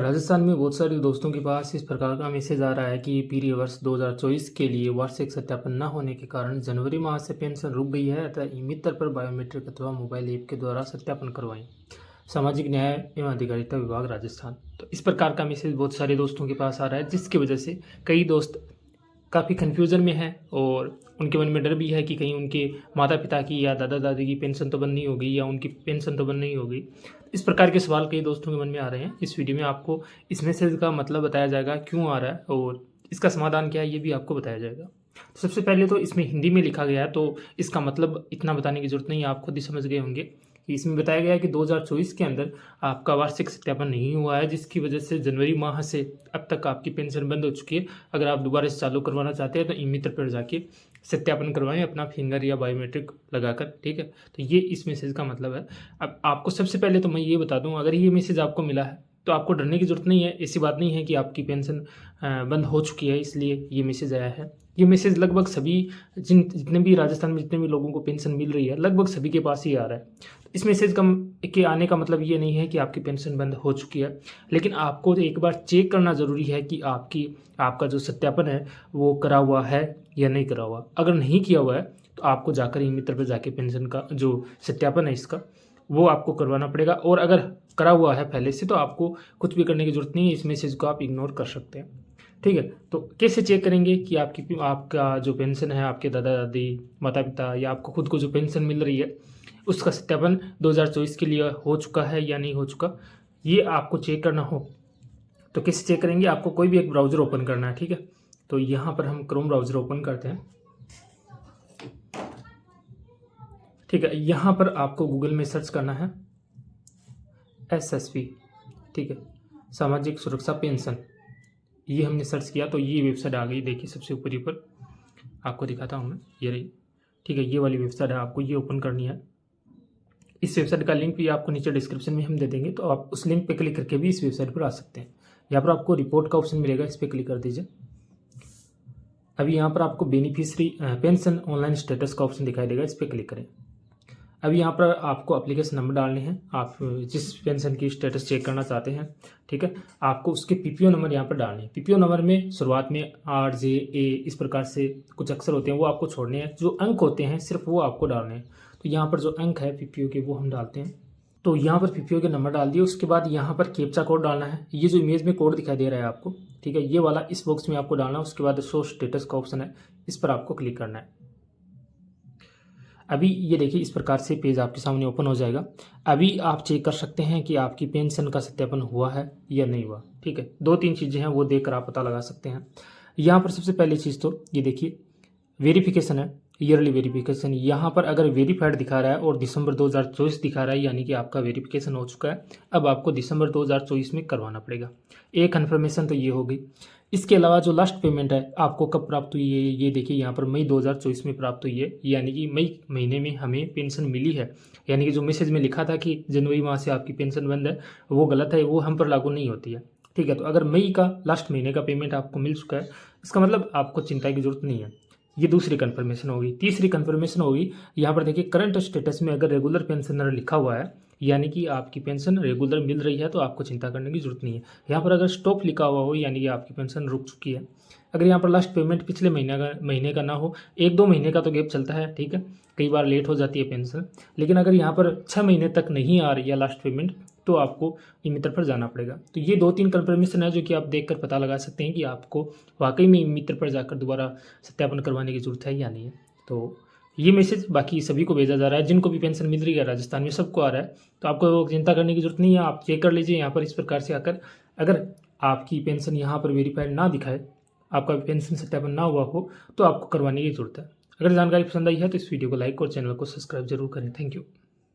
राजस्थान में बहुत सारे दोस्तों के पास इस प्रकार का मैसेज आ रहा है कि पीरियड वर्ष 2024 के लिए वार्षिक सत्यापन न होने के कारण जनवरी माह से पेंशन रुक गई है अतः ई-मित्र पर बायोमेट्रिक अथवा मोबाइल ऐप के द्वारा सत्यापन करवाएं। सामाजिक न्याय एवं अधिकारिता विभाग राजस्थान। तो इस प्रकार का मैसेज बहुत सारे दोस्तों के पास आ रहा है, जिसकी वजह से कई दोस्त काफ़ी कन्फ्यूज़न में है और उनके मन में डर भी है कि कहीं उनके माता पिता की या दादा दादी की पेंशन तो बंद नहीं हो गई या उनकी पेंशन तो बंद नहीं हो गई। इस प्रकार के सवाल कई दोस्तों के मन में आ रहे हैं। इस वीडियो में आपको इस मैसेज का मतलब बताया जाएगा, क्यों आ रहा है और इसका समाधान क्या है, ये भी आपको बताया जाएगा। तो सबसे पहले तो इसमें हिंदी में लिखा गया है, तो इसका मतलब इतना बताने की ज़रूरत नहीं है, आप खुद ही समझ गए होंगे कि इसमें बताया गया है कि 2024 के अंदर आपका वार्षिक सत्यापन नहीं हुआ है, जिसकी वजह से जनवरी माह से अब तक आपकी पेंशन बंद हो चुकी है। अगर आप दोबारा से चालू करवाना चाहते हैं तो ई-मित्र पर जाके सत्यापन करवाएं अपना फिंगर या बायोमेट्रिक लगाकर, ठीक है। तो ये इस मैसेज का मतलब है। अब आपको सबसे पहले तो मैं ये बता दूं, अगर ये मैसेज आपको मिला है तो आपको डरने की ज़रूरत नहीं है। ऐसी बात नहीं है कि आपकी पेंशन बंद हो चुकी है इसलिए ये मैसेज आया है। ये मैसेज लगभग सभी जितने भी राजस्थान में जितने भी लोगों को पेंशन मिल रही है, लगभग सभी के पास ही आ रहा है। इस मैसेज के आने का मतलब ये नहीं है कि आपकी पेंशन बंद हो चुकी है, लेकिन आपको एक बार चेक करना ज़रूरी है कि आपका जो सत्यापन है वो करा हुआ है या नहीं करा हुआ। अगर नहीं किया हुआ है तो आपको जाकर ई-मित्र पर जाके पेंशन का जो सत्यापन है इसका वो आपको करवाना पड़ेगा, और अगर करा हुआ है पहले से तो आपको कुछ भी करने की ज़रूरत नहीं है। इस मैसेज को आप इग्नोर कर सकते हैं, ठीक है। तो कैसे चेक करेंगे कि आपका जो पेंशन है, आपके दादा दादी माता पिता या आपको खुद को जो पेंशन मिल रही है उसका सत्यापन 2024 के लिए हो चुका है या नहीं हो चुका, ये आपको चेक करना हो तो कैसे चेक करेंगे। आपको कोई भी एक ब्राउज़र ओपन करना है, ठीक है। तो यहाँ पर हम क्रोम ब्राउज़र ओपन करते हैं, ठीक है। यहाँ पर आपको गूगल में सर्च करना है SSP, ठीक है, सामाजिक सुरक्षा पेंशन। ये हमने सर्च किया तो ये वेबसाइट आ गई। देखिए सबसे ऊपरी पर आपको दिखाता हूँ मैं, ये रही, ठीक है। ये वाली वेबसाइट है, आपको ये ओपन करनी है। इस वेबसाइट का लिंक भी आपको नीचे डिस्क्रिप्शन में हम दे देंगे, तो आप उस लिंक पे क्लिक करके भी इस वेबसाइट पर आ सकते हैं। यहाँ पर आपको रिपोर्ट का ऑप्शन मिलेगा, इस पर क्लिक कर दीजिए। अभी यहाँ पर आपको बेनिफिशियरी पेंशन ऑनलाइन स्टेटस का ऑप्शन दिखाई देगा, इस पर क्लिक करें। अभी यहाँ पर आपको एप्लीकेशन नंबर डालने हैं, आप जिस पेंशन की स्टेटस चेक करना चाहते हैं, ठीक है। आपको उसके PPO नंबर यहाँ पर डालने हैं। PPO नंबर में शुरुआत में RJA इस प्रकार से कुछ अक्षर होते हैं, वो आपको छोड़ने हैं। जो अंक होते हैं सिर्फ वो आपको डालने हैं। तो यहाँ पर जो अंक है PPO के वो हम डालते हैं। तो यहाँ पर PPO के नंबर डाल दिए। उसके बाद यहाँ पर कैप्चा कोड डालना है। ये जो इमेज में कोड दिखाई दे रहा है आपको, ठीक है, ये वाला इस बॉक्स में आपको डालना है। उसके बाद शो स्टेटस का ऑप्शन है, इस पर आपको क्लिक करना है। अभी ये देखिए इस प्रकार से पेज आपके सामने ओपन हो जाएगा। अभी आप चेक कर सकते हैं कि आपकी पेंशन का सत्यापन हुआ है या नहीं हुआ, ठीक है। 2-3 चीज़ें हैं वो देखकर आप पता लगा सकते हैं। यहाँ पर सबसे पहली चीज़ तो ये देखिए वेरिफिकेशन है, ईयरली वेरिफिकेशन। यहाँ पर अगर वेरीफाइड दिखा रहा है और दिसंबर 2024 दिखा रहा है, यानी कि आपका वेरिफिकेशन हो चुका है। अब आपको दिसंबर 2024 में करवाना पड़ेगा। एक कन्फर्मेशन तो ये होगी। इसके अलावा जो लास्ट पेमेंट है आपको कब प्राप्त हुई है, ये देखिए यहाँ पर मई 2024 में प्राप्त हुई है, यानी कि मई महीने में हमें पेंशन मिली है। यानी कि जो मैसेज में लिखा था कि जनवरी माह से आपकी पेंशन बंद है, वो गलत है, वो हम पर लागू नहीं होती है, ठीक है। तो अगर मई का लास्ट महीने का पेमेंट आपको मिल चुका है, इसका मतलब आपको चिंता की जरूरत नहीं है। ये दूसरी कन्फर्मेशन होगी। तीसरी कन्फर्मेशन होगी, यहाँ पर देखिए करंट स्टेटस में अगर रेगुलर पेंशनर लिखा हुआ है, यानी कि आपकी पेंशन रेगुलर मिल रही है, तो आपको चिंता करने की जरूरत नहीं है। यहाँ पर अगर स्टॉप लिखा हुआ हो, यानी कि आपकी पेंशन रुक चुकी है। अगर यहाँ पर लास्ट पेमेंट पिछले महीने का ना हो, 1-2 महीने का तो गैप चलता है, ठीक है, कई बार लेट हो जाती है पेंशन। लेकिन अगर यहाँ पर 6 महीने तक नहीं आ रही है लास्ट पेमेंट, तो आपको ई-मित्र पर जाना पड़ेगा। तो ये 2-3 कन्फर्मेशन है जो कि आप देखकर पता लगा सकते हैं कि आपको वाकई में ई-मित्र पर जाकर दोबारा सत्यापन करवाने की जरूरत है या नहीं है। तो ये मैसेज बाकी सभी को भेजा जा रहा है, जिनको भी पेंशन मिल रही है राजस्थान में सबको आ रहा है। तो आपको चिंता करने की जरूरत नहीं है, आप चेक कर लीजिए यहाँ पर इस प्रकार से आकर। अगर आपकी पेंशन यहाँ पर वेरीफाइड ना दिखाए, आपका पेंशन सत्यापन ना हुआ हो, तो आपको करवाने की जरूरत है। अगर जानकारी पसंद आई है तो इस वीडियो को लाइक और चैनल को सब्सक्राइब जरूर करें। Thank you.